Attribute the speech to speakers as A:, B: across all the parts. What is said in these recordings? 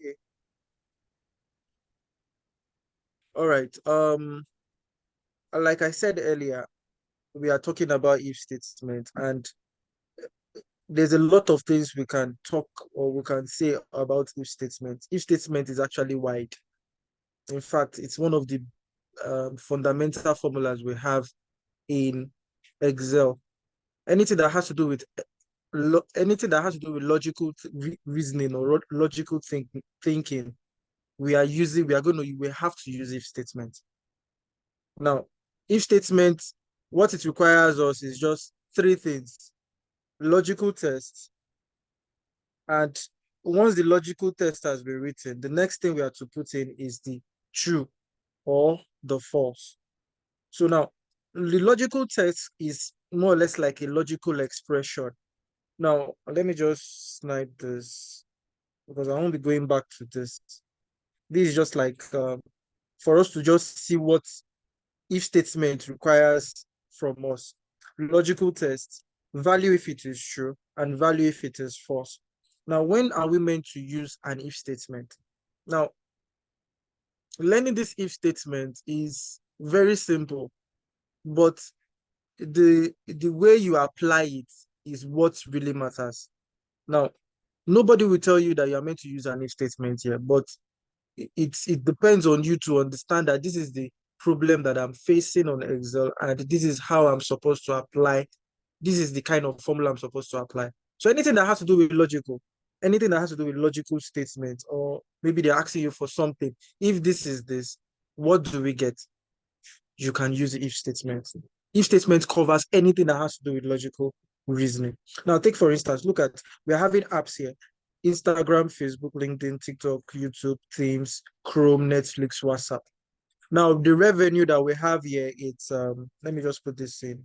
A: Okay. All right. Like I said earlier, we are talking about if statement, and there's a lot of things we can talk or we can say about if statement. If statement is actually wide. In fact, it's one of the fundamental formulas we have in Excel. Anything that has to do with anything that has to do with logical reasoning or logical thinking, we have to use if statement. Now, if statement, what it requires us is just three things: logical test, and once the logical test has been written, the next thing we have to put in is the true or the false. So now, the logical test is more or less like a logical expression. Now, let me just snipe this because I won't be going back to this. This is just like for us to just see what if statement requires from us. Logical test, value if it is true, and value if it is false. Now, when are we meant to use an if statement? Now, learning this if statement is very simple, but the way you apply it is what really matters. Now, nobody will tell you that you're meant to use an if statement here, but it depends on you to understand that this is the problem that I'm facing on Excel, and this is how I'm supposed to apply. This is the kind of formula I'm supposed to apply. So anything that has to do with anything that has to do with logical statements, or maybe they're asking you for something. If this is this, what do we get? You can use the if statement. If statement covers anything that has to do with logical reasoning. Now, take for instance, look at, we're having apps here: Instagram, Facebook, LinkedIn, TikTok, YouTube, Teams, Chrome, Netflix, WhatsApp. Now, the revenue that we have here, it's let me just put this in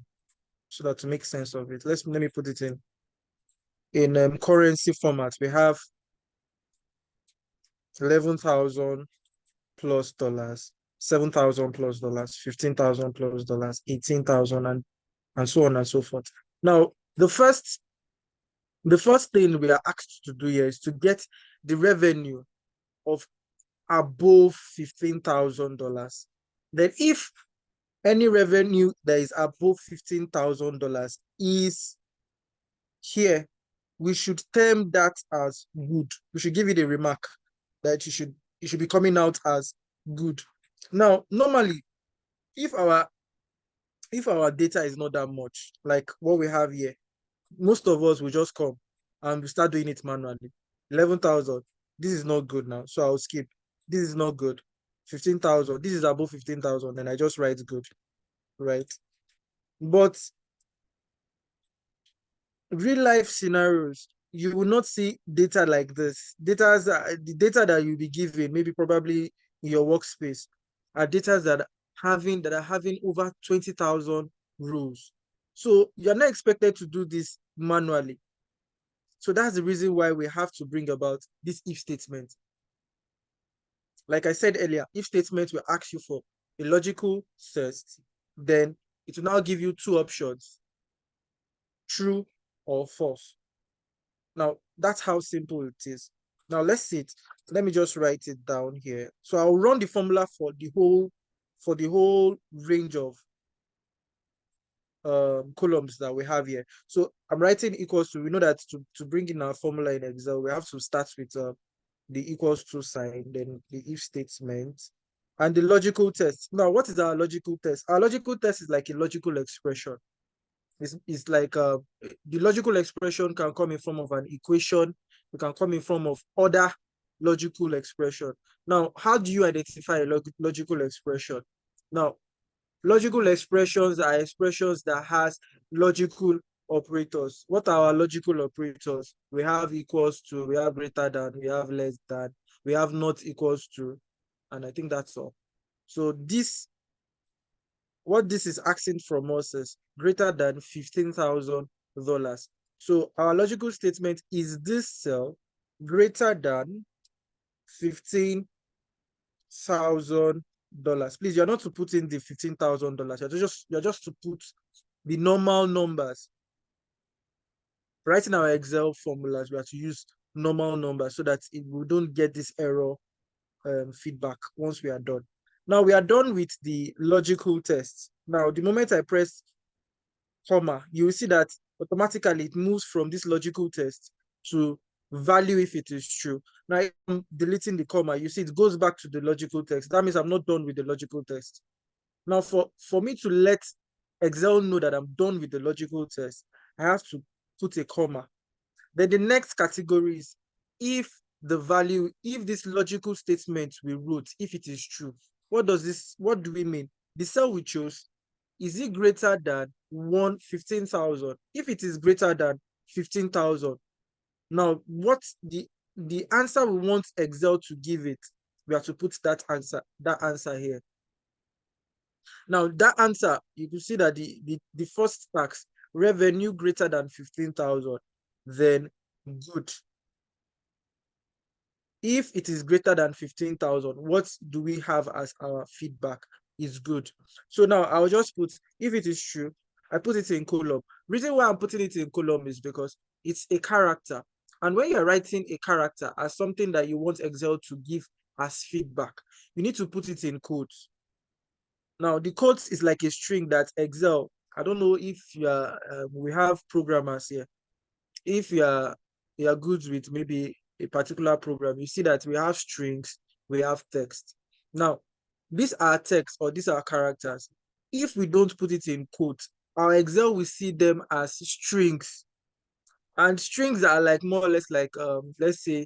A: so that to make sense of it. Let me put it in currency format. We have 11,000 plus dollars, 7,000 plus dollars, 15,000 plus dollars, 18,000, and so on and so forth. Now, the first thing we are asked to do here is to get the revenue of above $15,000. Then if any revenue that is above $15,000 is here, we should term that as good. We should give it a remark that it should be coming out as good. Now, normally, if our data is not that much, like what we have here, most of us will just come and we start doing it manually. 11,000. This is not good now, so I'll skip. This is not good. 15,000. This is above 15,000, and I just write good, right? But real life scenarios, you will not see data like this. The data that you'll be given, maybe probably in your workspace, are data that are having over 20,000 rows. So you're not expected to do this manually. So that's the reason why we have to bring about this if statement. Like I said earlier, if statement will ask you for a logical test, then it will now give you two options: true or false. Now, that's how simple it is. Now, let's see it. Let me just write it down here. So I'll run the formula for the whole range of columns that we have here. So I'm writing equals to, we know that to bring in our formula in Excel, we have to start with the equals to sign, then the if statement, and the logical test. Now, what is our logical test? Our logical test is like a logical expression. It's like the logical expression can come in form of an equation. It can come in form of other logical expression. Now, how do you identify a logical expression? Now, logical expressions are expressions that has logical operators. What are our logical operators? We have equals to, we have greater than, we have less than, we have not equals to, and I think that's all. So what this is asking from us is greater than $15,000. So our logical statement is this cell greater than $15,000. Please, you're not to put in the $15,000. You're just to put the normal numbers. Writing our Excel formulas, we have to use normal number so that we don't get this error feedback once we are done. Now we are done with the logical test. Now, the moment I press comma, you will see that automatically it moves from this logical test to value if it is true. Now, if I'm deleting the comma, you see it goes back to the logical test. That means I'm not done with the logical test. Now, for me to let Excel know that I'm done with the logical test, I have to put a comma. Then the next category is if this logical statement we wrote, if it is true. What do we mean? The cell we chose, is it greater than 15,000? If it is greater than 15,000, now what's the answer we want Excel to give it? We have to put that answer here. Now that answer, you can see that the first tax, revenue greater than 15,000, then good. If it is greater than 15,000, what do we have as our feedback? Is good. So now I'll just put, if it is true, I put it in column. Reason why I'm putting it in column is because it's a character. And when you're writing a character as something that you want Excel to give as feedback, you need to put it in quotes. Now, the quotes is like a string that Excel, I don't know if you are, we have programmers here. If you are good with maybe a particular program, you see that we have strings, we have text. Now, these are text or these are characters. If we don't put it in quotes, our Excel will see them as strings. And strings are like more or less like, let's say,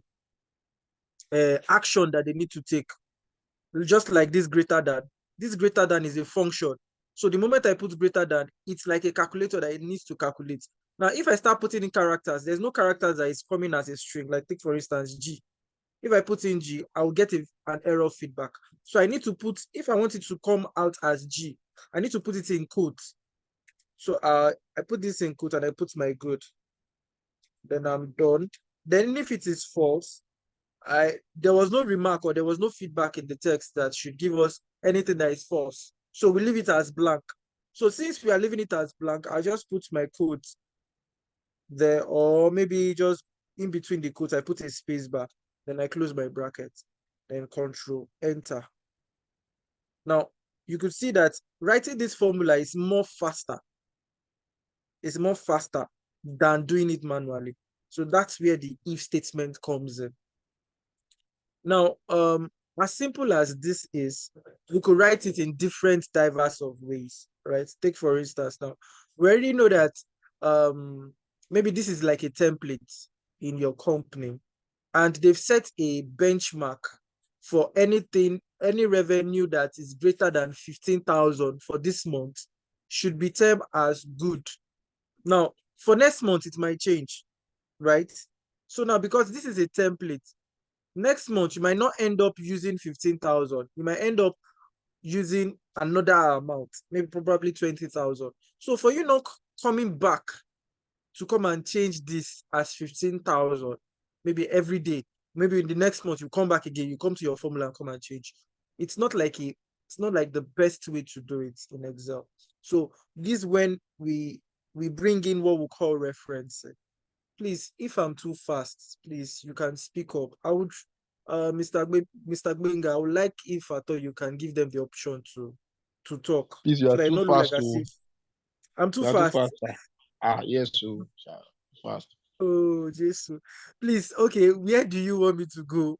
A: action that they need to take. Just like this greater than. This greater than is a function. So the moment I put greater than, it's like a calculator that it needs to calculate. Now, if I start putting in characters, there's no characters that is coming as a string. Like take, for instance, G. If I put in G, I'll get an error feedback. So I need to put, if I want it to come out as G, I need to put it in quotes. So I put this in quote and I put my good. Then I'm done. Then if it is false, there was no remark or there was no feedback in the text that should give us anything that is false. So we leave it as blank. So since we are leaving it as blank, I just put my quote there, or maybe just in between the quotes, I put a space bar. Then I close my bracket. Then Control Enter. Now you could see that writing this formula is more faster. It's more faster than doing it manually. So that's where the if statement comes in. Now, as simple as this is, we could write it in different diverse of ways, right? Take for instance, now we already know that maybe this is like a template in your company, and they've set a benchmark for anything, any revenue that is greater than 15,000 for this month should be termed as good. Now, for next month, it might change, right? So now, because this is a template, next month you might not end up using 15,000. You might end up using another amount, maybe probably 20,000. So for you not coming back to come and change this as 15,000, maybe every day, maybe in the next month you come back again, you come to your formula and come and change. It's not like the best way to do it in Excel. So this when we bring in what we call referencing. Please, if I'm too fast, please, you can speak up. I would, Mr. Gbenga, I would like if at all you can give them the option to talk.
B: Please, you
A: So
B: are
A: that I
B: too
A: not look like
B: fast.
A: as if I'm too
B: You are too
A: fast.
B: fast. Yes, so fast.
A: Oh, Jesus. Please, okay, where do you want me to go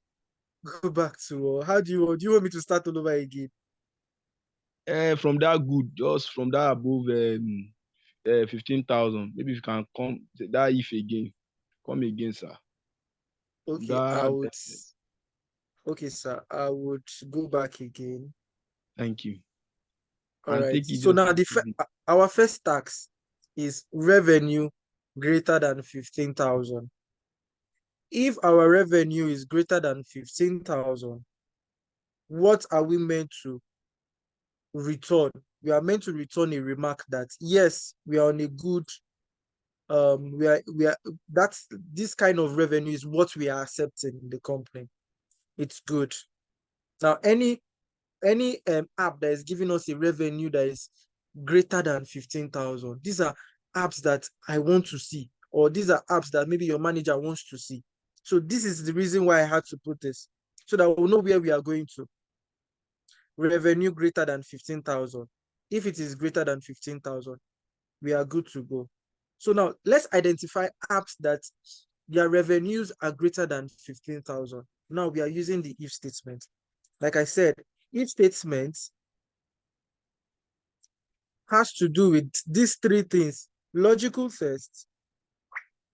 A: back to? Or how do you want me to start all over again?
B: From that good, just from that above 15,000. Maybe if you can come that if again. Come again, sir.
A: Okay,
B: That
A: okay, sir, I would go back again.
B: thank you.
A: All
B: And
A: right.
B: take it
A: So
B: just
A: now our first tax is revenue greater than 15,000. If our revenue is greater than 15,000, what are we meant to return? We are meant to return a remark that yes, we are on a good we are that's this kind of revenue is what we are accepting in the company. It's good. Now any app that is giving us a revenue that is greater than 15,000, these are apps that I want to see, or these are apps that maybe your manager wants to see. So this is the reason why I had to put this, so that we'll know where we are going to. Revenue greater than 15,000. If it is greater than 15,000, we are good to go. So now let's identify apps that their revenues are greater than 15,000. Now we are using the if statement. Like I said, if statement has to do with these three things: logical test,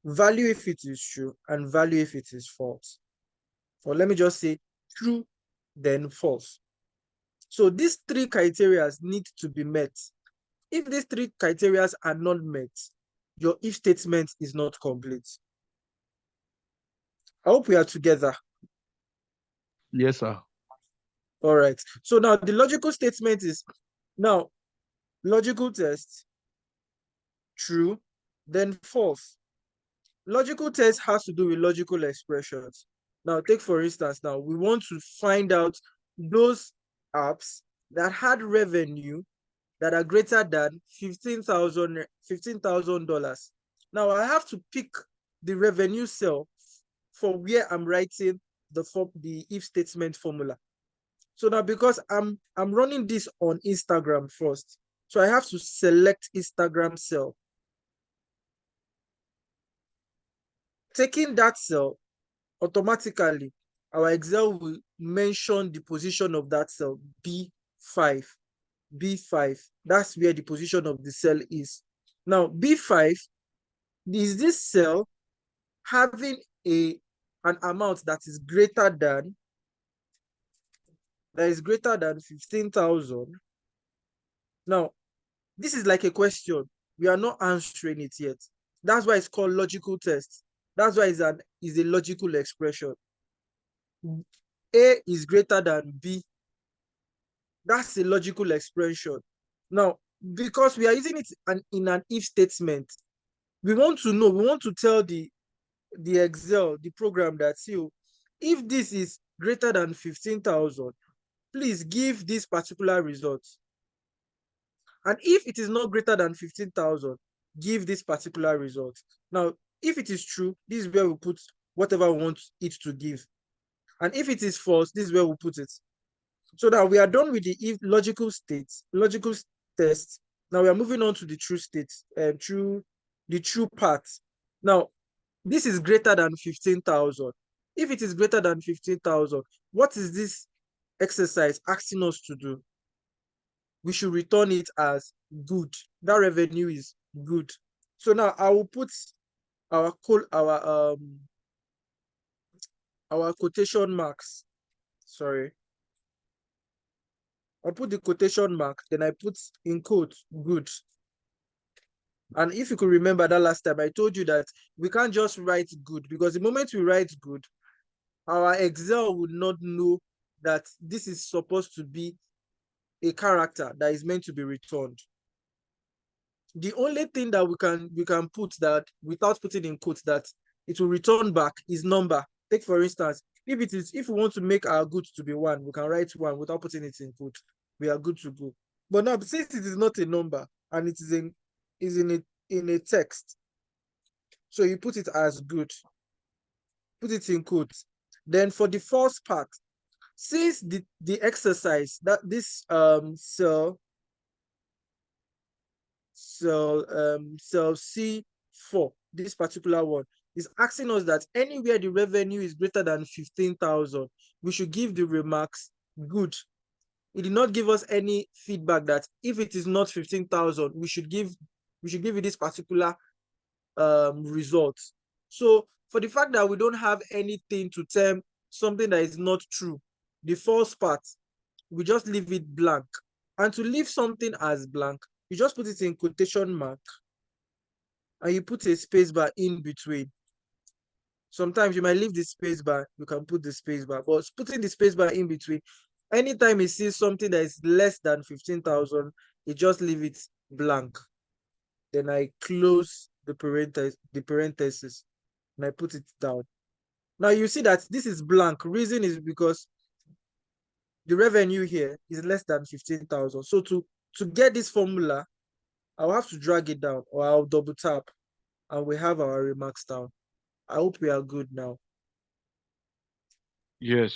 A: value if it is true, and value if it is false. Or let me just say true, then false. So these three criteria need to be met. If these three criteria are not met, your if statement is not complete. I hope we are together.
B: Yes, sir.
A: All right. So now the logical statement is, now logical test, true, then false. Logical test has to do with logical expressions. Now take for instance, now we want to find out those apps that had revenue that are greater than $15,000. Now I have to pick the revenue cell for where I'm writing the if statement formula. So now because I'm running this on Instagram first, so I have to select Instagram cell. Taking that cell, automatically our Excel will mention the position of that cell, B5. B5, that's where the position of the cell is. Now B5 is this cell having an amount that is greater than 15,000. Now this is like a question, we are not answering it yet. That's why it's called logical test. That's why it's a logical expression. A is greater than B. That's a logical expression. Now, because we are using it in an if statement, we want to tell the Excel, the program, that, see, if this is greater than 15,000, please give this particular result. And if it is not greater than 15,000, give this particular result. Now, if it is true, this is where we put whatever we want it to give. And if it is false, this is where we put it. So now we are done with the if logical test. Now we are moving on to the true state, the true part. Now, this is greater than 15,000. If it is greater than 15,000, what is this exercise asking us to do? We should return it as good. That revenue is good. So now I will put our quotation marks. Sorry. I'll put the quotation mark, then I put in quote good. And if you could remember that last time, I told you that we can't just write good, because the moment we write good, our Excel would not know that this is supposed to be a character that is meant to be returned. The only thing that we can put that without putting in quotes that it will return back is number. Take for instance, if we want to make our good to be 1, we can write 1 without putting it in quote. We are good to go. But now, since it is not a number and it is in a text, so you put it as good, put it in quotes. Then for the first part, since the exercise that this cell C4, this particular one, is asking us that anywhere the revenue is greater than 15,000, we should give the remarks good. It did not give us any feedback that if it is not 15,000, we should give it this particular result. So for the fact that we don't have anything to term something that is not true, the false part, we just leave it blank. And to leave something as blank, you just put it in quotation mark and you put a space bar in between. Sometimes you might leave the space bar, you can put the space bar, but putting the space bar in between, anytime you see something that is less than 15,000, you just leave it blank. Then I close the parenthesis and I put it down. Now you see that this is blank. Reason is because the revenue here is less than 15,000. So to get this formula, I'll have to drag it down, or I'll double tap, and we have our remarks down. I hope we are good now.
B: Yes.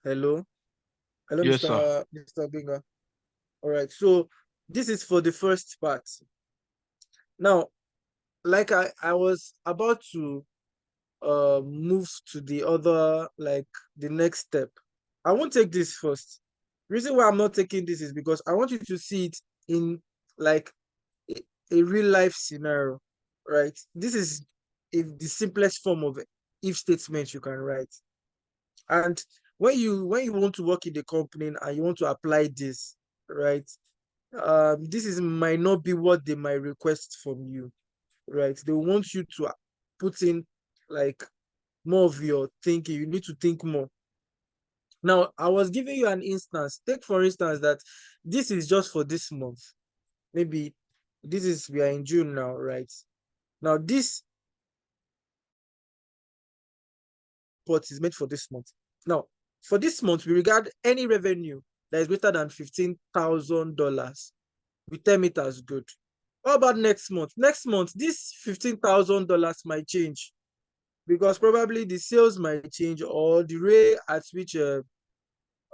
A: Hello. Hello,
B: Yes, sir.
A: Mr. Binga. All right. So this is for the first part. Now, like I was about to move to the other, like the next step. I won't take this first. Reason why I'm not taking this is because I want you to see it in like a, a real life scenario, right? This is the simplest form of if statement you can write. And when you want to work in the company and you want to apply this, right? This is might not be what they might request from you, right? They want you to put in like more of your thinking. You need to think more. Now, I was giving you an instance. Take for instance that this is just for this month. Maybe we are in June now, right? Now, this report is made for this month. Now, for this month, we regard any revenue that is greater than $15,000. We term it as good. What about next month? Next month, this $15,000 might change because probably the sales might change or the rate at which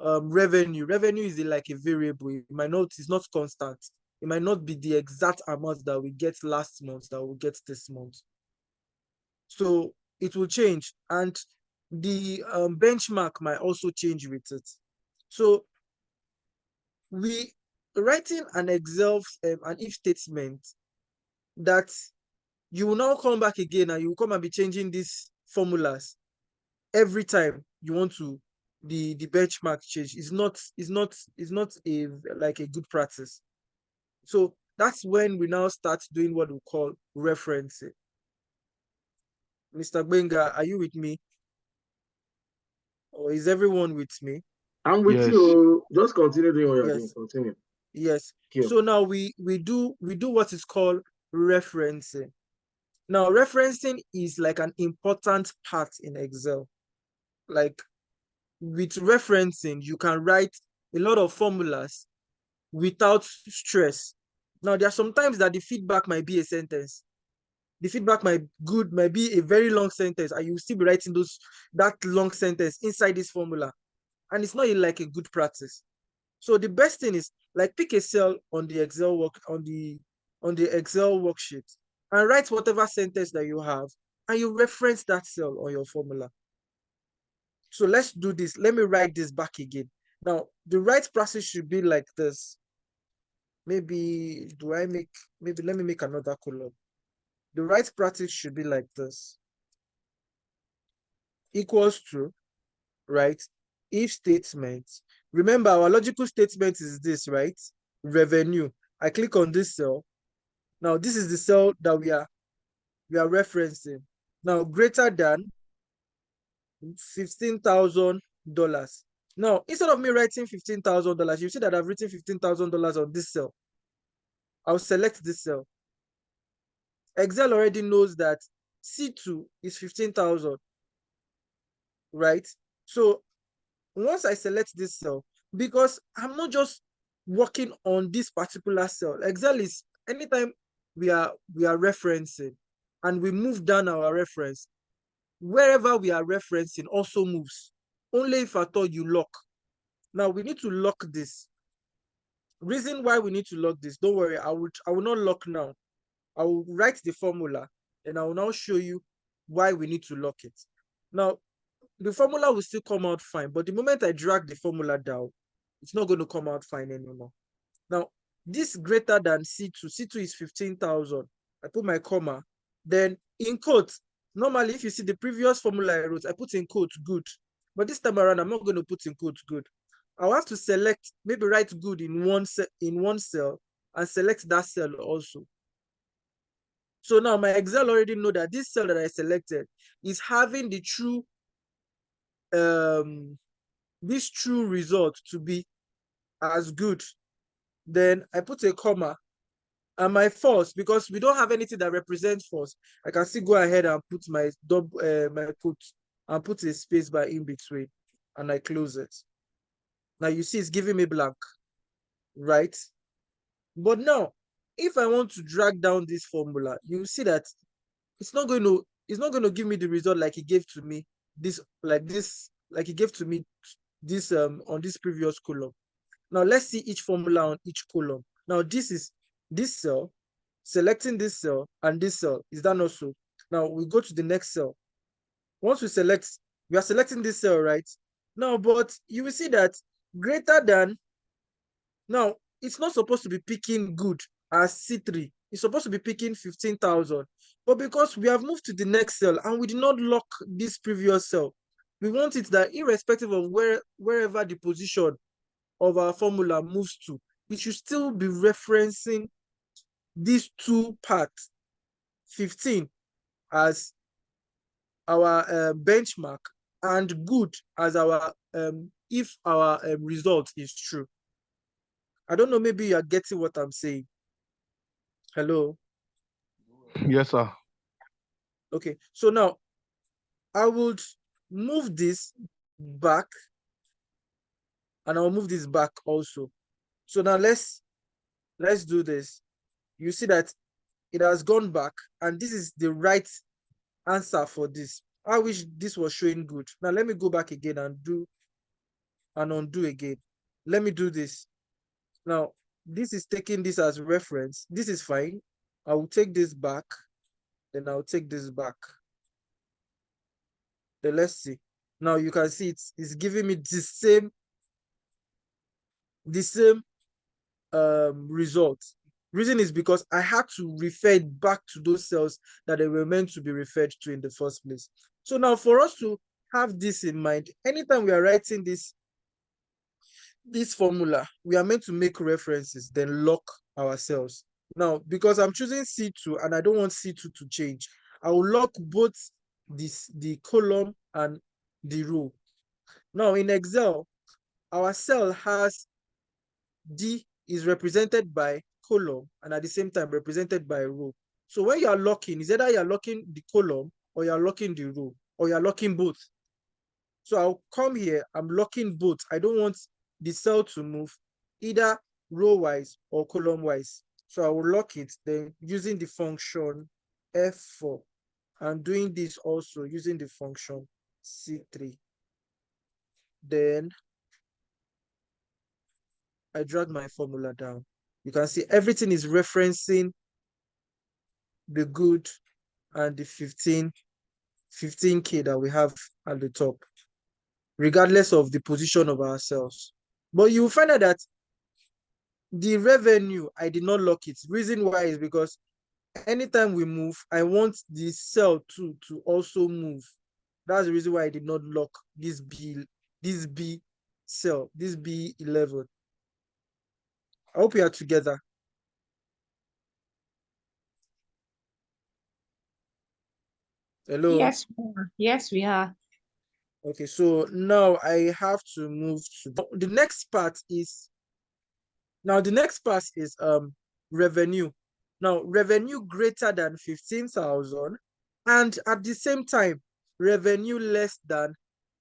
A: revenue is like a variable. It might not, it's not constant. It might not be the exact amount that we get last month that we get this month. So it will change, and the benchmark might also change with it. So we writing an Excel an if statement that you will now come back again and you will come and be changing these formulas every time you want to the benchmark change. Is not a like a good practice. So that's when we now start doing what we call referencing. Mr. Benga, are you with me? Or is everyone with me?
C: I'm with
B: Yes.
C: you. Just continue doing what you're doing.
A: Yes.
C: Continue.
A: Yes.
C: Thank you.
A: So now we do what is called referencing. Now, referencing is like an important part in Excel. Like with referencing, you can write a lot of formulas without stress. Now, there are sometimes that the feedback might be a sentence. The feedback might be a very long sentence, and you will still be writing that long sentence inside this formula. And it's not like a good practice. So the best thing is like pick a cell on the Excel Excel worksheet and write whatever sentence that you have, and you reference that cell on your formula. So let's do this. Let me write this back again. Now, the right process should be like this. Maybe let me make another column. The right practice should be like this. Equals to, right? If statement. Remember, our logical statement is this, right? Revenue. I click on this cell. Now, this is the cell that we are referencing. Now, greater than $15,000. Now, instead of me writing $15,000, you see that I've written $15,000 on this cell. I'll select this cell. Excel already knows that C2 is 15,000, right? So once I select this cell, because I'm not just working on this particular cell, Excel is anytime we are referencing and we move down our reference, wherever we are referencing also moves, only if at all you lock. Now we need to lock this. Reason why we need to lock this, don't worry, I will not lock now. I will write the formula and I will now show you why we need to lock it. Now, the formula will still come out fine, but the moment I drag the formula down, it's not going to come out fine anymore. Now, this greater than C2, C2 is 15,000. I put my comma. Then in quotes, normally if you see the previous formula I wrote, I put in quotes good. But this time around, I'm not going to put in quotes good. I'll have to select, maybe write good in one cell and select that cell also. So now my Excel already know that this cell that I selected is having the true this true result to be as good. Then I put a comma and my false, because we don't have anything that represents false. I can still go ahead and put my quote and put a space bar in between and I close it. Now you see it's giving me blank, right? But now, if I want to drag down this formula, you see that it's not going to give me the result like it gave to me this, like he gave to me this on this previous column. Now let's see each formula on each column. Now this is this cell, selecting this cell and this cell. Is that not so? Now we go to the next cell. Once we select, we are selecting this cell, right? Now, but you will see that greater than, now it's not supposed to be picking good as C3. It's supposed to be picking 15,000. But because we have moved to the next cell and we did not lock this previous cell, we want it that irrespective of wherever the position of our formula moves to, it should still be referencing these two parts, 15 as our benchmark and good as our if our result is true. I don't know, maybe you are getting what I'm saying. Hello.
B: Yes, sir.
A: Okay, so now I would move this back and I'll move this back also. So now let's do this. You see that it has gone back and this is the right answer for this. I wish this was showing good. Now let me go back again and do and undo again. Let me do this. Now this is taking this as reference. This is fine. I will take this back, then I'll take this back. Then let's see. Now you can see it's giving me the same result. Reason is because I had to refer it back to those cells that they were meant to be referred to in the first place. So now for us to have this in mind, anytime we are writing this formula, we are meant to make references, then lock our cells. Now, because I'm choosing C2 and I don't want C2 to change, I will lock both the column and the row. Now in Excel, our cell has D is represented by column and at the same time represented by row. So when you are locking, is either you are locking the column or you are locking the row or you are locking both. So I'll come here, I'm locking both. I don't want the cell to move either row wise or column wise. So I will lock it, then using the function F4 and doing this also using the function C3. Then I drag my formula down. You can see everything is referencing the good and the 15K that we have at the top, regardless of the position of our cells. But you will find out that the revenue, I did not lock it. Reason why is because anytime we move, I want the cell to also move. That's the reason why I did not lock this B cell, this B11. I hope we are together. Hello?
D: Yes, we are.
A: Okay, so now I have to move to the next part is revenue. Now revenue greater than 15,000 and at the same time revenue less than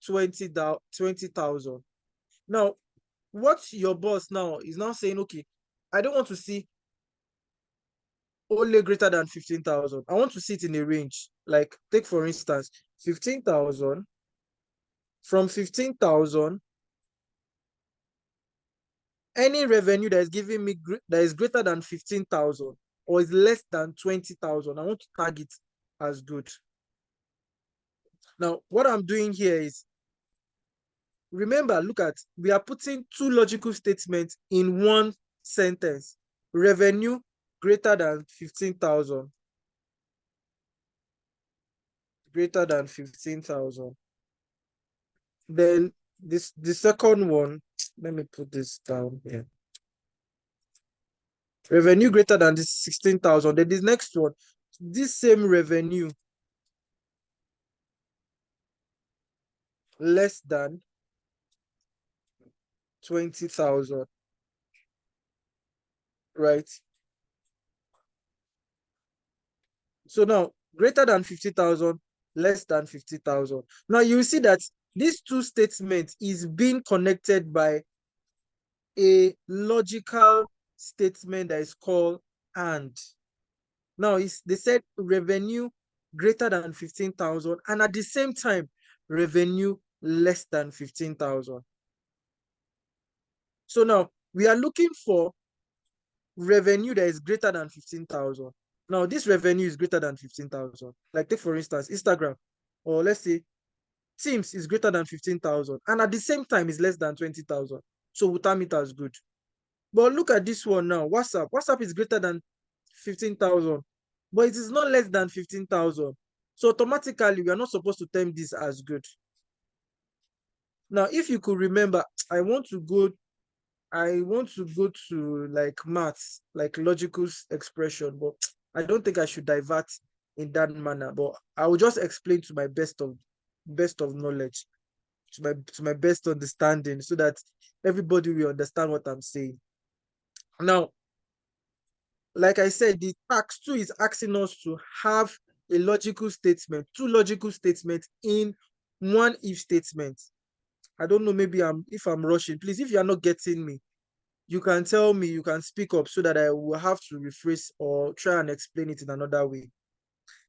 A: 20,000. Now what your boss now is now saying, okay, I don't want to see only greater than 15,000. I want to see it in a range. Like take for instance 15,000. From 15,000, any revenue that is giving me that is greater than 15,000 or is less than 20,000, I want to tag it as good. Now, what I'm doing here is, remember, look at, we are putting two logical statements in one sentence. Revenue greater than 15,000. Greater than 15,000. Then the second one, let me put this down here. Revenue greater than this 16,000. Then this next one, this same revenue less than 20,000, right? So now greater than 50,000, less than 50,000. Now you see that these two statements is being connected by a logical statement that is called and. Now they said revenue greater than 15,000 and at the same time revenue less than 15,000. So now we are looking for revenue that is greater than 15,000. Now this revenue is greater than 15,000. Like take for instance, Instagram, or let's say Teams is greater than 15,000, and at the same time is less than 20,000. So we'll term it as good. But look at this one now. WhatsApp. WhatsApp is greater than 15,000, but it is not less than 15,000. So automatically, we are not supposed to term this as good. Now, if you could remember, I want to go to like maths, like logical expression, but I don't think I should divert in that manner. But I will just explain to my best of knowledge, to my best understanding, so that everybody will understand what I'm saying. Now, like I said, the tax 2 is asking us to have a logical statement, 2 logical statements in one if statement. I don't know, maybe if I'm rushing. Please, if you are not getting me, you can tell me, you can speak up so that I will have to rephrase or try and explain it in another way.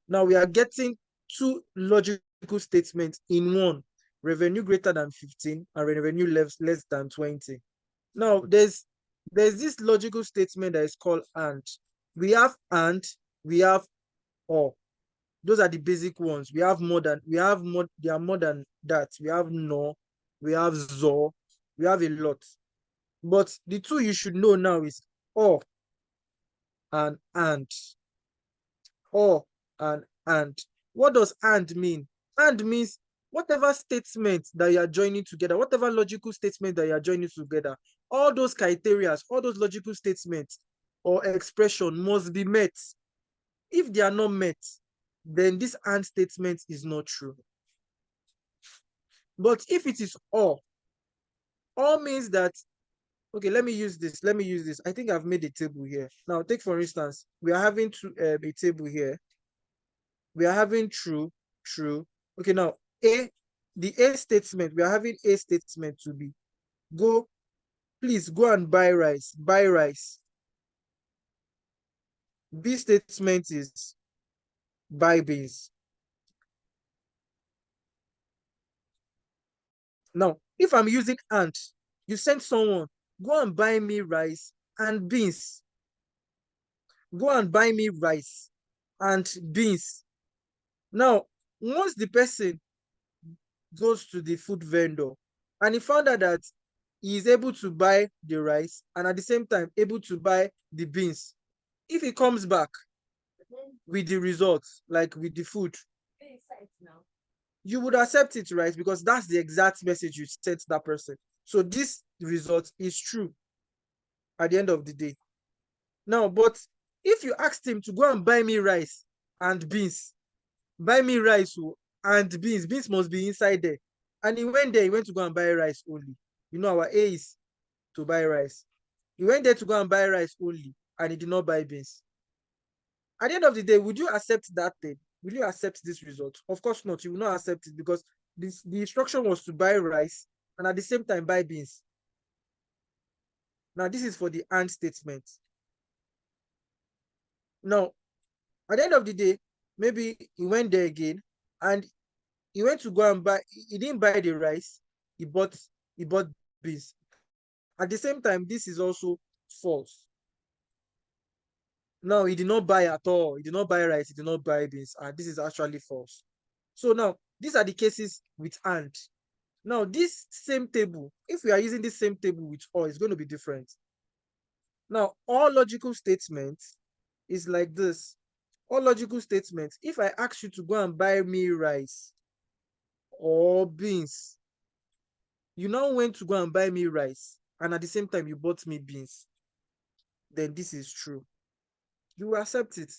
A: Now we are getting 2 logical statements in one: revenue greater than 15 and revenue less than 20. Now there's this logical statement that is called and. We have and, we have or. Those are the basic ones. There are more than that. We have no, we have zo, we have a lot. But the 2 you should know now is or and and. Or and. What does and mean? And means whatever statement that you are joining together, whatever logical statement that you are joining together, all those criteria, all those logical statements or expression must be met. If they are not met, then this and statement is not true. But if it is all means that, okay, let me use this. I think I've made a table here. Now take for instance, we are having a table here. We are having true. Okay, now the A statement, we are having A statement to be please go and buy rice. B statement is buy beans. Now, if I'm using and, you send someone, go and buy me rice and beans. Go and buy me rice and beans. Now, once the person goes to the food vendor and he found out that he is able to buy the rice and at the same time able to buy the beans, if he comes back with the results, like with the food, you would accept it, right? Because that's the exact message you sent that person. So this result is true at the end of the day. Now, but if you asked him to go and buy me rice and beans, buy me rice and beans must be inside there. And he went there, he went to go and buy rice only. You know, our A is to buy rice. He went there to go and buy rice only, and he did not buy beans. At the end of the day, would you accept that thing? Will you accept this result? Of course not. You will not accept it because the instruction was to buy rice and at the same time buy beans. Now, this is for the and statement. Now, at the end of the day, maybe he went there again and he went to go and buy, he didn't buy the rice, he bought beans. At the same time, this is also false. No, he did not buy at all. He did not buy rice, he did not buy beans, and this is actually false. So now, these are the cases with and. Now, this same table, if we are using this same table with or, it's going to be different. Now, all logical statements is like this. All logical statements, if I ask you to go and buy me rice or beans, you now went to go and buy me rice, and at the same time, you bought me beans, then this is true. You will accept it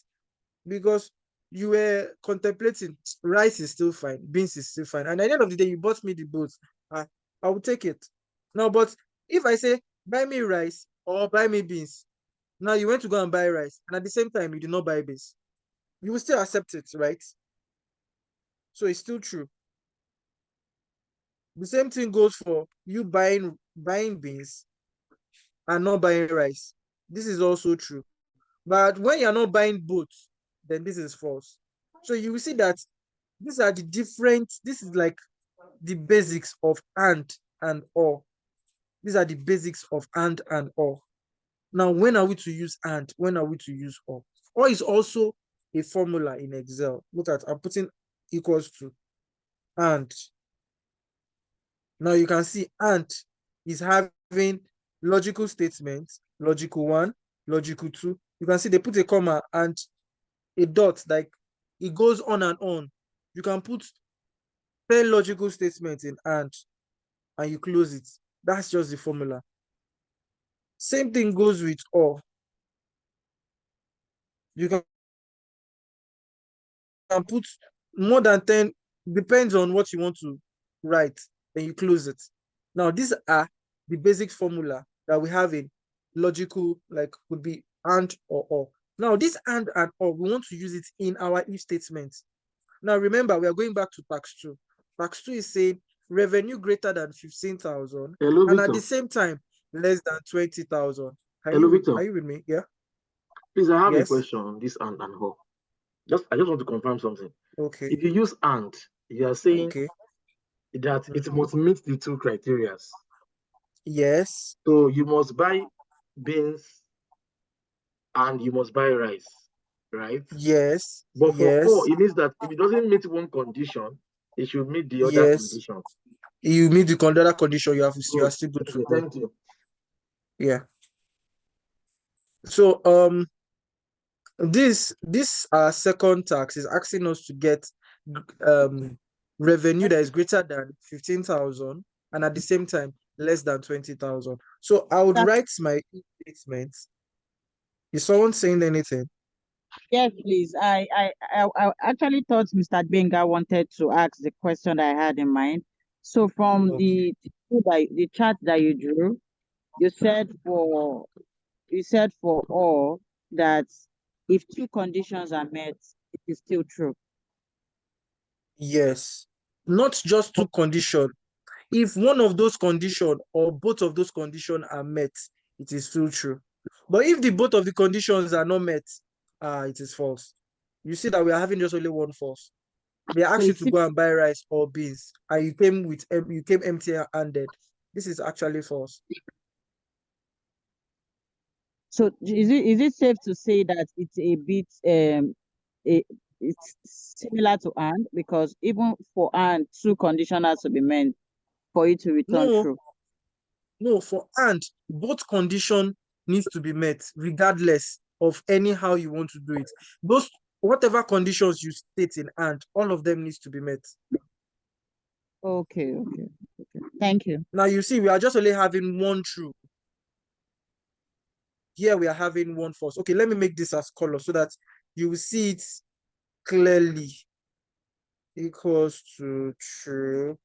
A: because you were contemplating rice is still fine, beans is still fine, and at the end of the day, you bought me the both. I will take it. Now, but if I say buy me rice or buy me beans, now you went to go and buy rice, and at the same time, you did not buy beans, you will still accept it, right? So it's still true. The same thing goes for you buying beans and not buying rice. This is also true. But when you're not buying both, then this is false. So you will see that these are the different, this is like the basics of and or. These are the basics of and or. Now, when are we to use and? When are we to use or? Or is also a formula in Excel. Look at, I'm putting equals to and. Now you can see and is having logical statements, logical 1, logical 2. You can see they put a comma and a dot, like it goes on and on. You can put 10 logical statements in and you close it. That's just the formula. Same thing goes with or. You can put more than 10, depends on what you want to write, then you close it. Now, these are the basic formula that we have in logical, like would be and or. Now, this and or, we want to use it in our if statement. Now, remember, we are going back to tax 2. Tax 2 is saying revenue greater than 15,000
C: Hello,
A: and at
C: Victor.
A: the same time less than 20,000.
C: Hello, Victor.
A: Are you with me? Yeah.
C: Please, I have a
A: Yes.
C: question on this and or. I just want to confirm something.
A: Okay.
C: If you use and, you are saying
A: Okay.
C: that it must meet the 2 criteria.
A: Yes.
C: So you must buy beans and you must buy rice, right?
A: Yes.
C: But for
A: Yes.
C: or, it means that if it doesn't meet one condition, it should meet the other
A: Yes.
C: condition.
A: You meet the other condition, you are still good to
C: Okay,
A: go.
C: thank you.
A: Yeah. So this second tax is asking us to get revenue that is greater than 15,000 and at the same time less than 20,000. So I would write my statement. Is someone saying anything?
E: Yes, please. I actually thought Mr. Benga wanted to ask the question I had in mind. So from
A: Okay.
E: the chart that you drew, you said for all that if 2 conditions are met, it is still true.
A: Yes. Not just 2 conditions. If one of those conditions or both of those conditions are met, it is still true. But if the both of the conditions are not met, it is false. You see that we are having just only one false. They asked you to go and buy rice or beans, and you came empty-handed. This is actually false.
E: So is it safe to say that it's a bit it's similar to and, because even for and 2 conditions has to be met for it to return true?
A: No, for and both condition needs to be met regardless of anyhow you want to do it. Those whatever conditions you state in and, all of them needs to be met.
E: Okay. Thank you.
A: Now you see, we are just only having one true. Here we are having one false. Okay, let me make this as color so that you will see it clearly. Equals to true.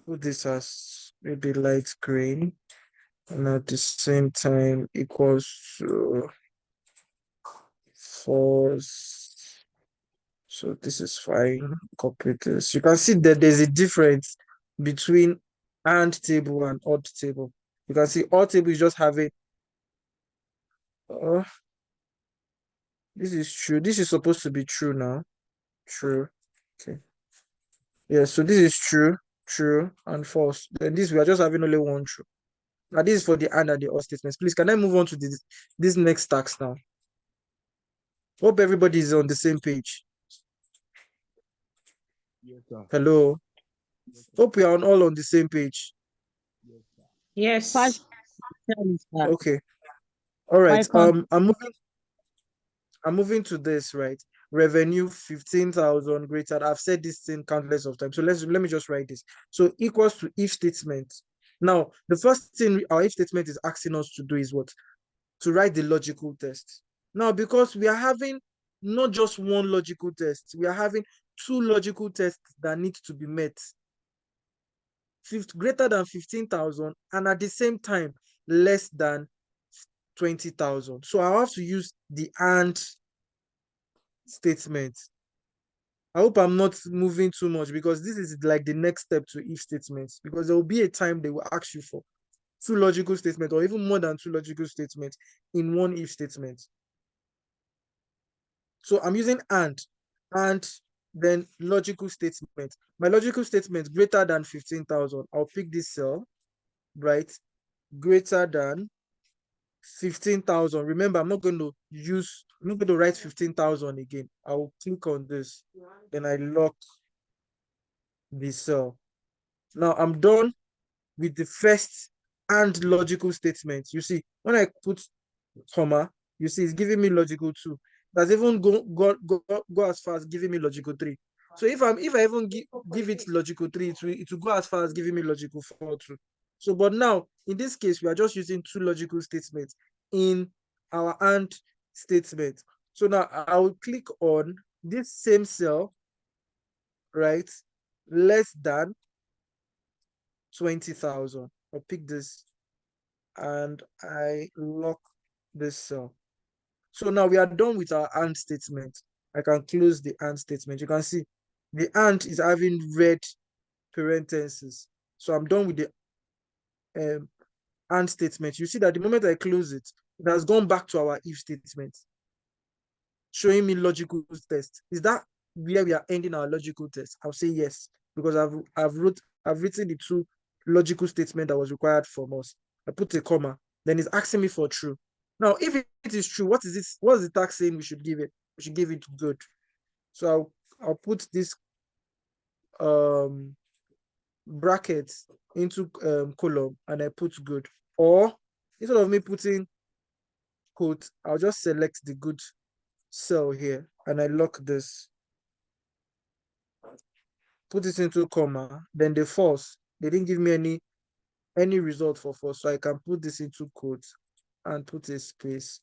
A: Put this as maybe light green. And at the same time equals to false. So this is fine. Copy this. You can see that there's a difference between AND table and odd table. You can see odd table is just having this is true. This is supposed to be true now. True. Okay. Yeah, so this is true, and false. Then this we are just having only one true. Now this is for the and the or statements. Please, can I move on to this next task now? Hope everybody is on the same page.
B: Yes, sir.
A: Hello. Hope we are all on the same page.
D: Yes.
A: Okay. All right.
E: Why
A: I'm moving to this, right? Revenue 15,000 greater. I've said this thing countless of times. So let me just write this. So equals to if statement. Now, the first thing our if statement is asking us to do is what? To write the logical test. Now, because we are having not just one logical test, we are having 2 logical tests that need to be met. Greater than 15,000 and at the same time less than 20,000. So I have to use the and statement. I hope I'm not moving too much because this is like the next step to if statements, because there will be a time they will ask you for 2 logical statements or even more than 2 logical statements in one if statement. So I'm using and Then logical statement. My logical statement greater than 15,000. I'll pick this cell, right? Greater than 15,000. Remember, I'm not going to write 15,000 again. I will click on this. Then I lock the cell. Now I'm done with the first and logical statement. You see, when I put comma, you see it's giving me logical 2. That's even go as far as giving me logical 3. So if I even give it logical 3, it will go as far as giving me logical 4 too. So, but now in this case, we are just using 2 logical statements in our AND statement. So now I will click on this same cell, right? Less than 20,000. I'll pick this and I lock this cell. So now we are done with our AND statement. I can close the AND statement. You can see the AND is having red parentheses. So I'm done with the AND statement. You see that the moment I close it, it has gone back to our if statement, showing me logical test. Is that where we are ending our logical test? I'll say yes, because I've written the 2 logical statement that was required from us. I put a comma, then it's asking me for true. Now, if it is true, what is the tag saying we should give it? We should give it good. So I'll put this brackets into column and I put good. Or instead of me putting quote, I'll just select the good cell here and I lock this. Put it into comma, then the false. They didn't give me any result for false, so I can put this into quotes and put a space.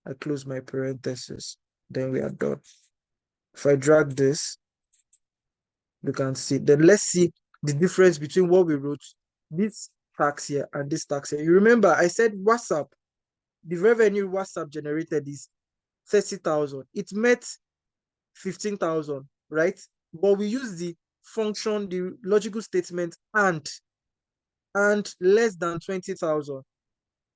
A: I close my parenthesis. Then we are done. If I drag this, you can see. Then let's see the difference between what we wrote, this tax here and this tax here. You remember I said WhatsApp, the revenue WhatsApp generated is 30,000. It met 15,000, right? But we use the function, the logical statement and less than 20,000.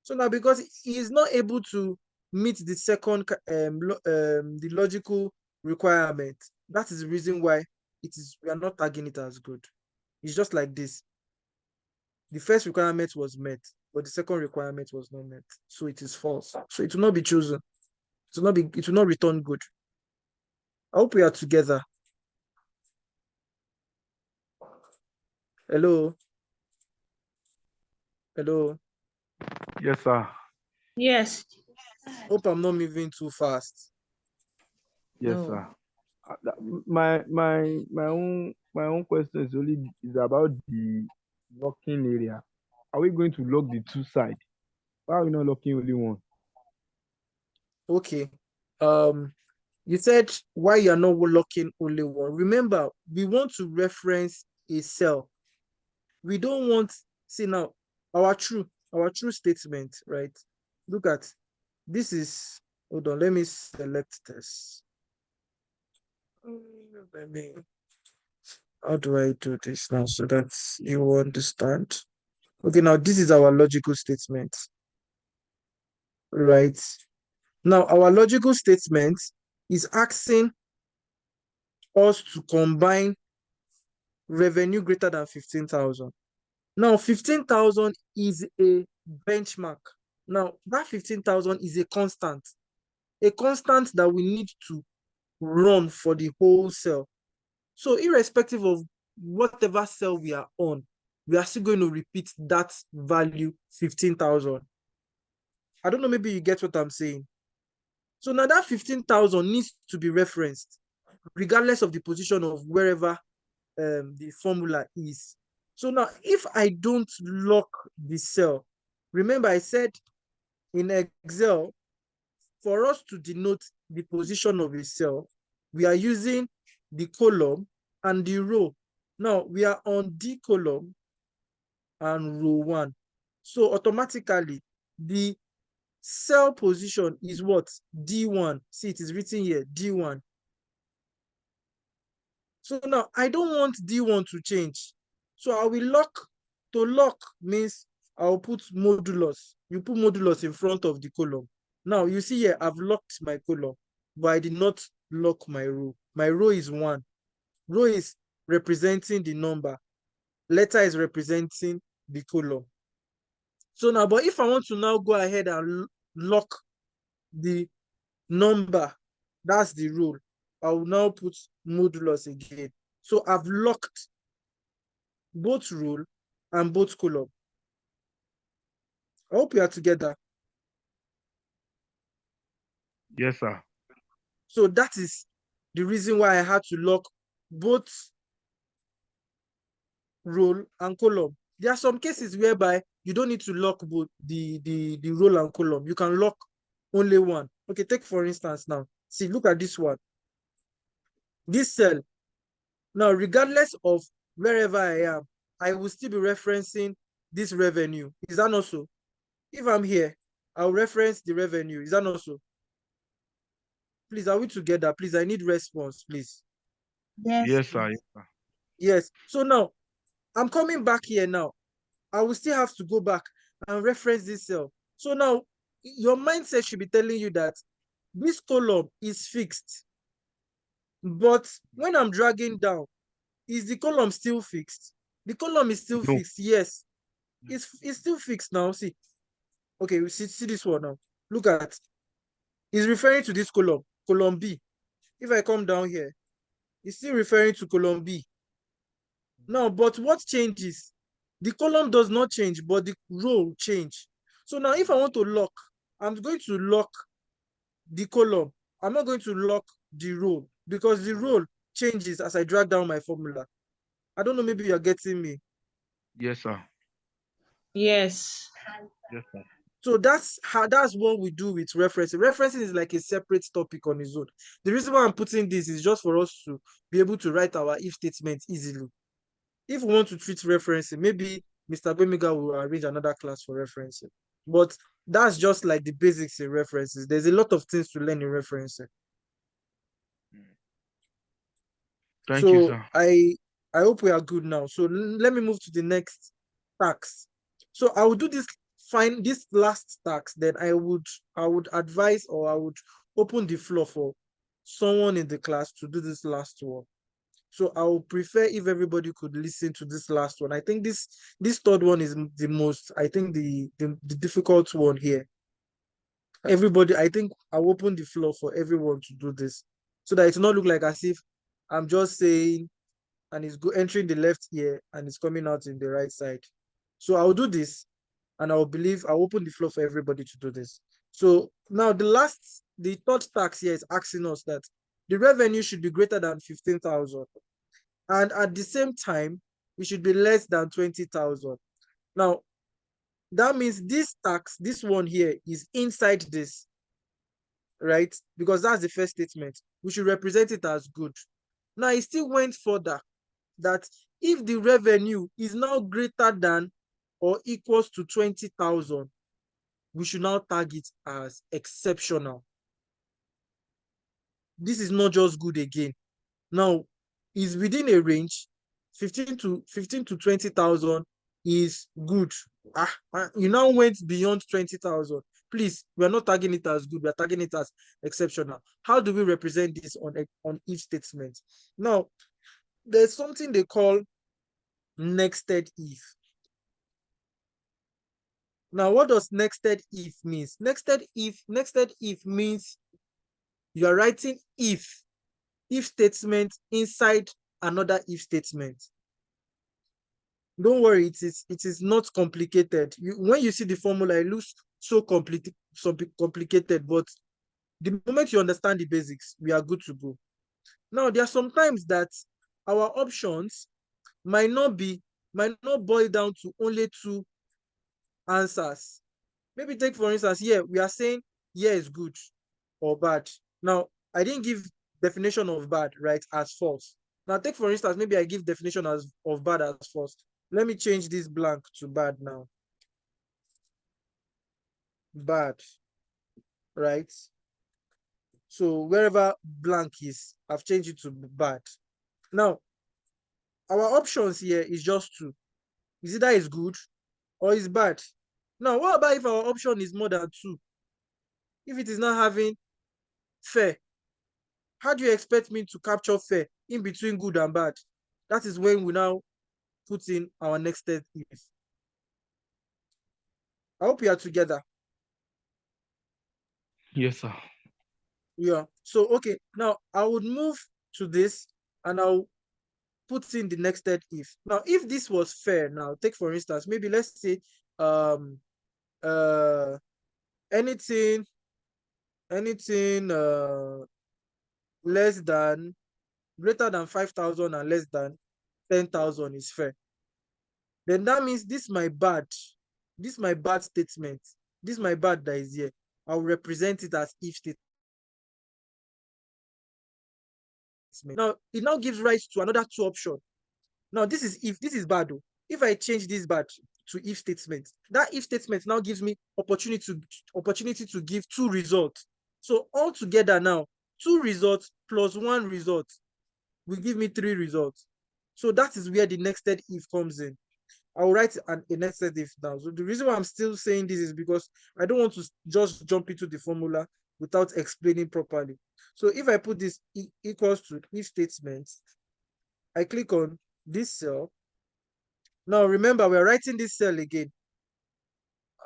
A: So now because he is not able to meet the second the logical requirement, that is the reason why we are not tagging it as good. It's just like this. The first requirement was met, but the second requirement was not met. So it is false. So it will not be chosen. It will not return good. I hope we are together. Hello. Hello.
B: Yes, sir.
D: Yes.
A: Hope I'm not moving too fast.
B: Yes,
D: No.
B: sir. My own question is about the locking area. Are we going to lock the 2 sides? Why are we not locking only one?
A: Okay. You said why you are not locking only one. Remember, we want to reference a cell. We don't want, see now, our true statement, right? Look at this is, hold on, let me select this. How do I do this now so that you understand? Okay, now this is our logical statement, right? Now our logical statement is asking us to combine revenue greater than 15,000. Now 15,000 is a benchmark. Now that 15,000 is a constant that we need to run for the whole cell. So irrespective of whatever cell we are on, we are still going to repeat that value 15,000. I don't know, maybe you get what I'm saying. So now that 15,000 needs to be referenced regardless of the position of wherever the formula is. So now if I don't lock the cell, remember I said in Excel, for us to denote the position of a cell, we are using the column and the row. Now we are on D column and row 1. So automatically the cell position is what? D1. See, it is written here, D1. So now I don't want D1 to change. So I will lock. To lock means I'll put modulus. You put modulus in front of the column. Now you see here, I've locked my column, but I did not lock my row. My row is 1. Row is representing the number. Letter is representing the column. So now, but if I want to now go ahead and lock the number, that's the rule. I will now put modulus again. So I've locked both rule and both column. I hope we are together.
B: Yes, sir.
A: So that is the reason why I had to lock both row and column. There are some cases whereby you don't need to lock both the row and column. You can lock only one. Okay, take for instance now. See, look at this one. This cell. Now, regardless of wherever I am, I will still be referencing this revenue. Is that not so? If I'm here, I'll reference the revenue. Is that not so? Please, are we together? Please, I need response, please.
B: Yes, sir. Yes, sir.
A: Yes. So now, I'm coming back here now. I will still have to go back and reference this cell. So now, your mindset should be telling you that this column is fixed. But when I'm dragging down, is the column still fixed? The column is still
B: No.
A: fixed, yes. It's still fixed now. See, okay, we see this one now. Look at, it's referring to this column B. If I come down here, it's still referring to column B. Now, but what changes? The column does not change, but the row change. So now if I want to lock, I'm going to lock the column. I'm not going to lock the row because the row changes as I drag down my formula. I don't know, maybe you're getting me.
B: Yes, sir.
D: Yes.
B: Yes, sir.
A: So that's what we do with referencing. Referencing is like a separate topic on its own. The reason why I'm putting this is just for us to be able to write our if statement easily. If we want to treat referencing, maybe Mr. Bemiga will arrange another class for referencing. But that's just like the basics in references. There's a lot of things to learn in referencing.
B: Thank you,
A: So
B: sir.
A: I hope we are good now. So let me move to the next tax. So I will do this, find this last tax, then I would advise, or I would open the floor for someone in the class to do this last one. So I would prefer if everybody could listen to this last one. I think this third one is the most, I think the difficult one here. Everybody, I think I'll open the floor for everyone to do this so that it will not look like as if I'm just saying and it's entering the left ear and it's coming out in the right side. So I'll do this and I'll open the floor for everybody to do this. So now the third tax here is asking us that the revenue should be greater than 15,000. And at the same time, it should be less than 20,000. Now, that means this tax, this one here, is inside this, right? Because that's the first statement. We should represent it as good. Now, it still went further that if the revenue is now greater than or equals to 20,000, we should now tag it as exceptional. This is not just good again. Now, is within a range, 15 to 20,000 is good. You now went beyond 20,000. Please, we're not tagging it as good, we're tagging it as exceptional. How do we represent this on if statement? Now, there's something they call nested if. Now, what does nested if means? Nested if means you are writing if statement inside another if statement. Don't worry, it is not complicated. When you see the formula, it looks so complicated, but the moment you understand the basics, we are good to go. Now, there are sometimes that our options might not boil down to only two answers. Maybe take for instance, here we are saying is good or bad. Now, I didn't give definition of bad, right, as false. Now, take for instance, maybe I give definition of bad as false. Let me change this blank to bad now. Bad, right? So wherever blank is, I've changed it to bad. Now, our options here is just two. Is either is good or is bad. Now, what about if our option is more than two? If it is not having fair, how do you expect me to capture fair in between good and bad. That is when we now put in our next if. I hope you are together.
B: Yes, sir.
A: Yeah. So okay, now I would move to this and I'll put in the next if. Now, if this was fair, now take for instance, maybe let's say um uh anything less than greater than 5,000 and less than 10,000 is fair. Then that means this my bad statement, this my bad that is here, I'll represent it as if statement. Now it now gives rise to another two options. Now this is if, this is bad though. If I change this bad to if statement, that if statement now gives me opportunity to give two results. So altogether now, two results plus one result will give me three results. So that is where the nested if comes in. I'll write a nested if now. So the reason why I'm still saying this is because I don't want to just jump into the formula without explaining properly. So if I put this equals to if statement, I click on this cell. Now remember, we're writing this cell again.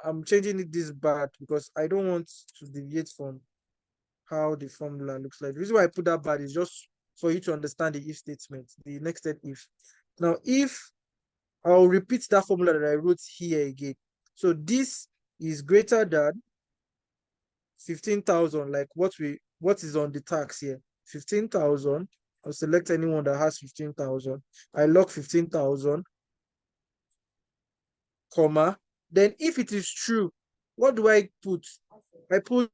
A: I'm changing it this bad because I don't want to deviate from how the formula looks like. The reason why I put that bad is just for you to understand the if statement, the nested if. Now, if I'll repeat that formula that I wrote here again. So this is greater than 15,000, like what is on the tax here. 15,000. I'll select anyone that has 15,000. I lock 15,000, comma. Then if it is true, what do I put? I put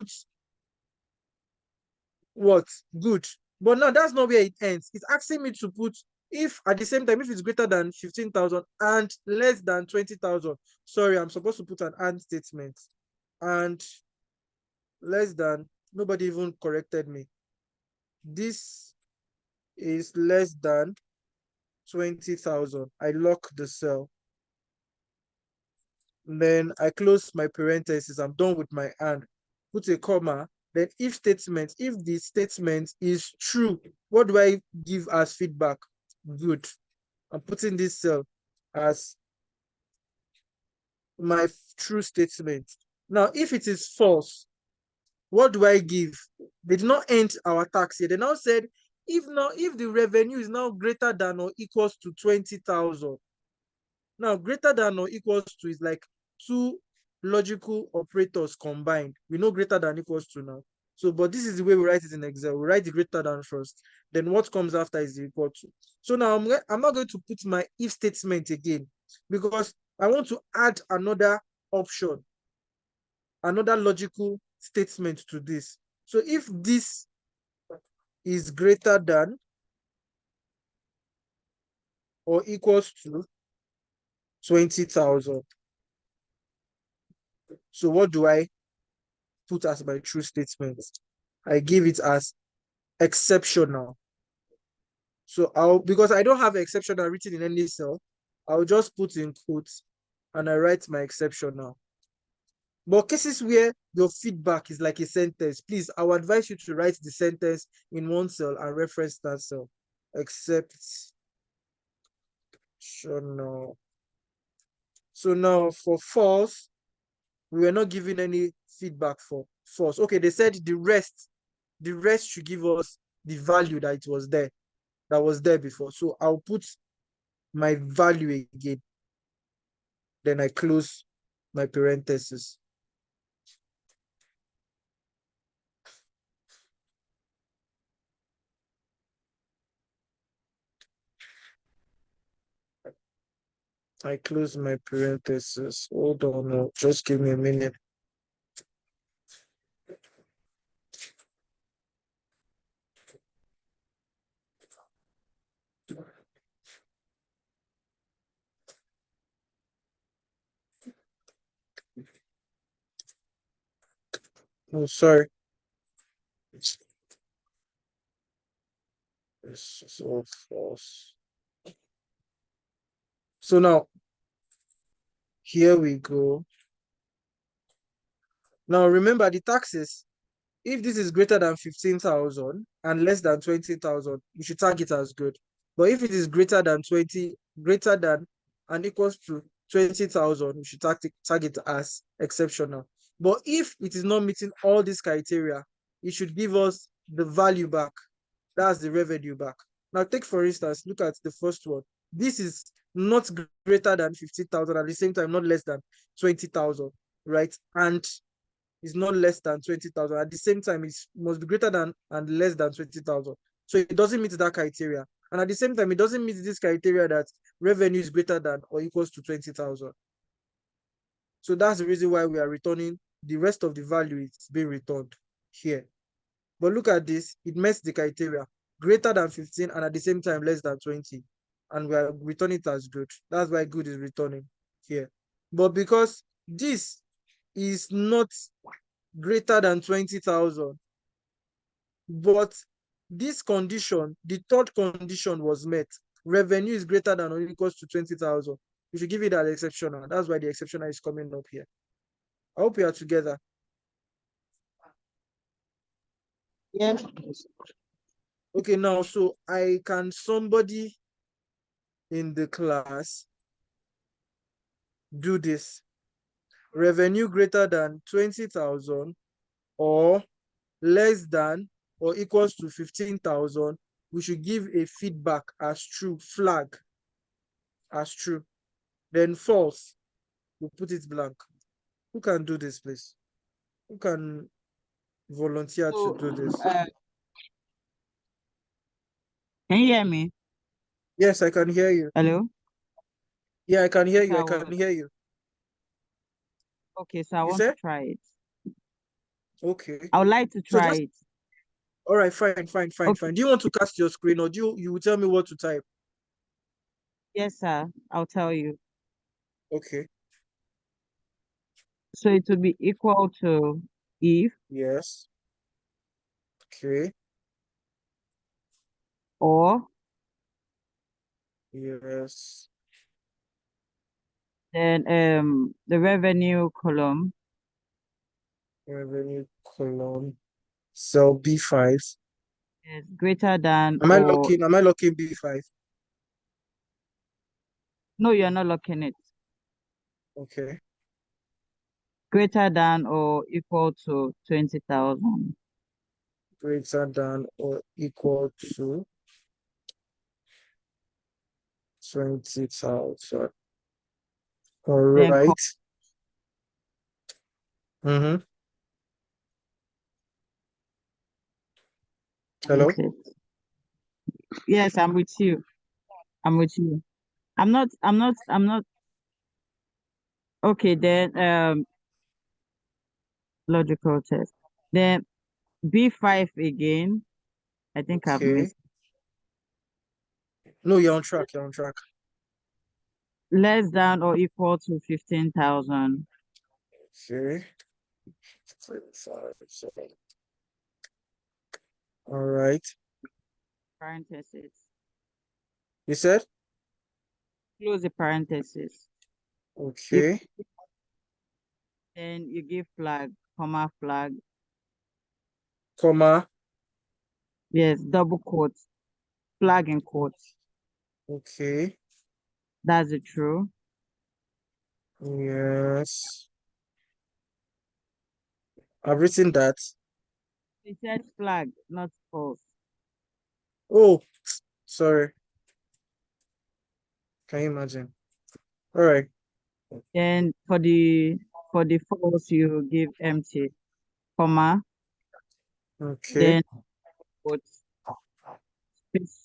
A: what? Good. But now that's not where it ends. It's asking me to put if at the same time, if it's greater than 15,000 and less than 20,000. Sorry, I'm supposed to put an and statement. And less than, nobody even corrected me. This is less than 20,000. I lock the cell. Then I close my parenthesis. I'm done with my and. Put a comma. Then if statement, if the statement is true, what do I give as feedback? Good. I'm putting this cell as my true statement. Now, if it is false, what do I give? They did not end our tax here. They now said, if the revenue is now greater than or equals to 20,000. Now, greater than or equals to is like two logical operators combined. We know greater than equals to now. So, but this is the way we write it in Excel. We write the greater than first. Then what comes after is the equal to. So now I'm not going to put my if statement again because I want to add another option, another logical statement to this. So if this is greater than or equals to 20,000. So what do I put as my true statement? I give it as exceptional. So because I don't have exceptional written in any cell, I'll just put in quotes and I write my exceptional. But cases where your feedback is like a sentence, please, I would advise you to write the sentence in one cell and reference that cell. Exceptional. So now for false, we were not giving any feedback for false. Okay, they said the rest should give us the value that it was there, that was there before. So I'll put my value again. Then I close my parenthesis. I close my parenthesis. Hold on, no, just give me a minute. Oh, sorry. This is all false. So now, here we go. Now remember the taxes. if this is greater than 15,000 and less than 20,000, we should tag it as good. But if it is greater than and equals to 20,000, we should tag it as exceptional. But if it is not meeting all these criteria, it should give us the value back. That's the revenue back. Now, take for instance, look at the first one. This is not greater than 50,000, at the same time, not less than 20,000, right? And it's not less than 20,000. At the same time, it must be greater than and less than 20,000. So it doesn't meet that criteria. And at the same time, it doesn't meet this criteria that revenue is greater than or equals to 20,000. So that's the reason why we are returning the rest of the value is being returned here. But look at this, it meets the criteria, greater than 15 and at the same time less than 20. And we are returning it as good. That's why good is returning here. But because this is not greater than 20,000, but this condition, the third condition was met, revenue is greater than or equals to 20,000. You should give it an exceptional. That's why the exceptional is coming up here. I hope you are together.
E: Yes.
A: Okay, now, so somebody in the class do this? Revenue greater than 20,000 or less than or equals to 15,000, we should give a feedback as true, flag as true. Then false, we'll put it blank. Who can do this, please? Who can volunteer to do this?
E: Can you hear me?
A: Yes, I can hear you.
E: Hello?
A: Yeah, I can hear you. I
E: So,
A: can hear you.
E: okay, so I
A: You
E: want to
A: said?
E: try it.
A: Okay.
E: I would like to
A: So
E: try
A: just,
E: it.
A: all right, fine.
E: Okay.
A: Do you want to cast your screen or you will tell me what to type?
E: Yes, sir. I'll tell you.
A: Okay.
E: So it will be equal to if
A: Yes. Okay.
E: or
A: Yes.
E: then the revenue column
A: Revenue column. Cell B5.
E: is greater than
A: Am
E: or
A: I locking B5?
E: no, you're not looking it.
A: Okay.
E: Greater than or equal to 20,000.
A: Greater than or equal to 20,000. All
E: Then
A: right. Mm-hmm. Hello?
E: Yes, I'm with you. I'm with you. I'm not okay, then logical test. Then B5 again. I think I've
A: Okay.
E: missed
A: No, you're on track. You're on track.
E: less than or equal to 15,000.
A: Okay. All right.
E: Parentheses.
A: You said?
E: Close the parentheses. If
A: Okay.
E: then you give flag, comma flag.
A: Comma.
E: Yes, double quotes, flag in quotes.
A: Okay.
E: That's it true.
A: Yes. I've written that.
E: It said flag, not false.
A: Oh, sorry. Can you imagine? All right.
E: Then for the false you give empty, comma,
A: Okay.
E: then quotes, space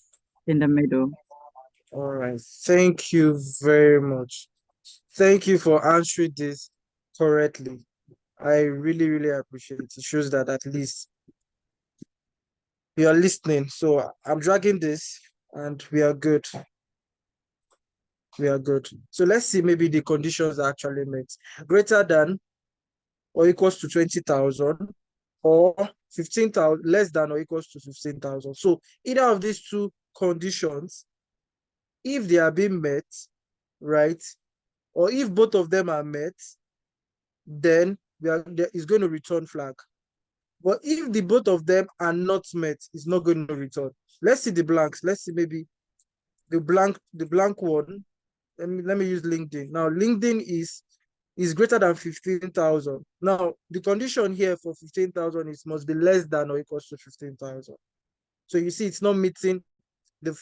E: in the middle.
A: All right. Thank you very much. Thank you for answering this correctly. I really, really appreciate it. It shows that at least you are listening. So I'm dragging this and we are good. We are good. So let's see maybe the conditions are actually met. Greater than or equals to 20,000 or 15,000, less than or equals to 15,000. So either of these two conditions, if they are being met, right, or if both of them are met, then it's going to return flag. But if the both of them are not met, it's not going to return. Let's see the blanks. Let's see maybe the blank one. Let me use LinkedIn. Now, LinkedIn is greater than 15,000. Now, the condition here for 15,000 is must be less than or equals to 15,000. So you see, it's not meeting the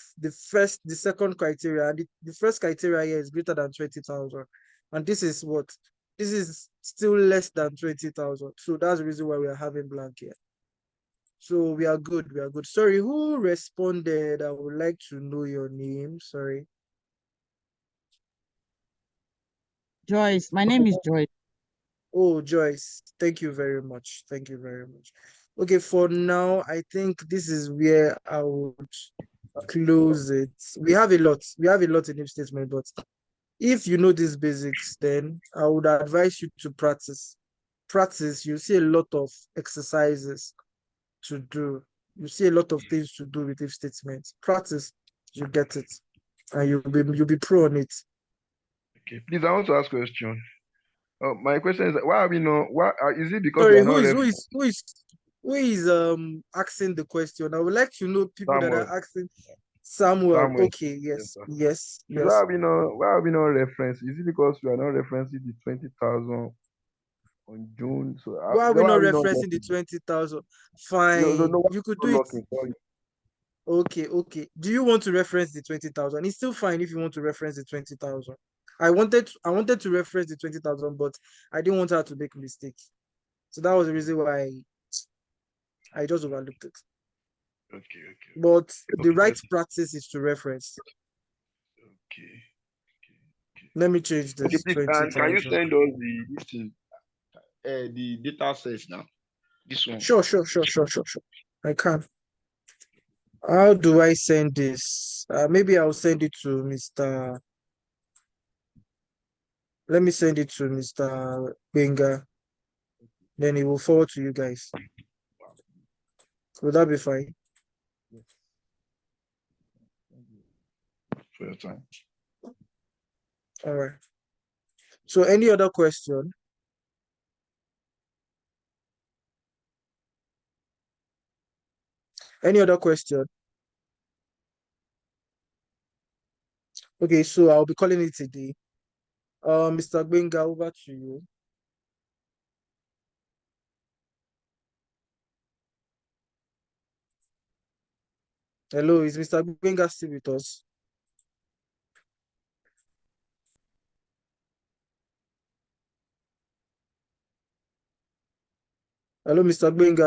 A: second criteria. And the first criteria here is greater than 20,000. And this is what? This is still less than 20,000. So that's the reason why we are having blank here. So we are good. We are good. Sorry, who responded? I would like to know your name. Sorry.
E: Joyce. My name is Joyce.
A: Oh, Joyce. Thank you very much. Thank you very much. Okay, for now, I think this is where I would close it. We have a lot. We have a lot in if statement, but if you know these basics, then I would advise you to practice. Practice, you see a lot of exercises to do. You see a lot of things to do with if statements. Practice, you get it, and you'll be pro on it.
B: Okay, please, I want to ask a question. My question is, why are we not? Why is it because we
A: Sorry,
B: are not
A: who is asking the question? I would like to know people that
B: Samuel?
A: are asking. Samuel.
B: Samuel.
A: Okay,
B: Yes,
A: yes,
B: sir.
A: yes,
B: Please, why
A: yes.
B: are we not? Why are we not reference? Is it because we are not referencing the 20,000 on June? So
A: Why are we
B: why
A: not
B: are we not
A: referencing the
B: locking?
A: 20,000?
B: No,
A: Fine,
B: why
A: you could
B: are
A: do
B: we not
A: it.
B: locking? Sorry.
A: Okay, okay. Do you want to reference the 20,000? It's still fine if you want to reference the 20,000. I wanted to reference the 20,000, but I didn't want her to make mistakes. So that was the reason why I just overlooked it.
B: Okay.
A: But the
B: Okay,
A: right practice is to reference.
B: okay.
A: Let me change
B: Okay,
A: this
B: please, and can you
A: 20,000.
B: send us the data set now? This one.
A: Sure. I can. How do I send this? Maybe I'll send it to Mr. Let me send it to Mr. Benga. Then he will forward to you guys. Would that be fine?
B: For your time.
A: All right. So any other question? Any other question? Okay, so I'll be calling it a day. Mr. Benga, over to you. Hello, is Mr. Benga still with us? Hello, Mr. Benga.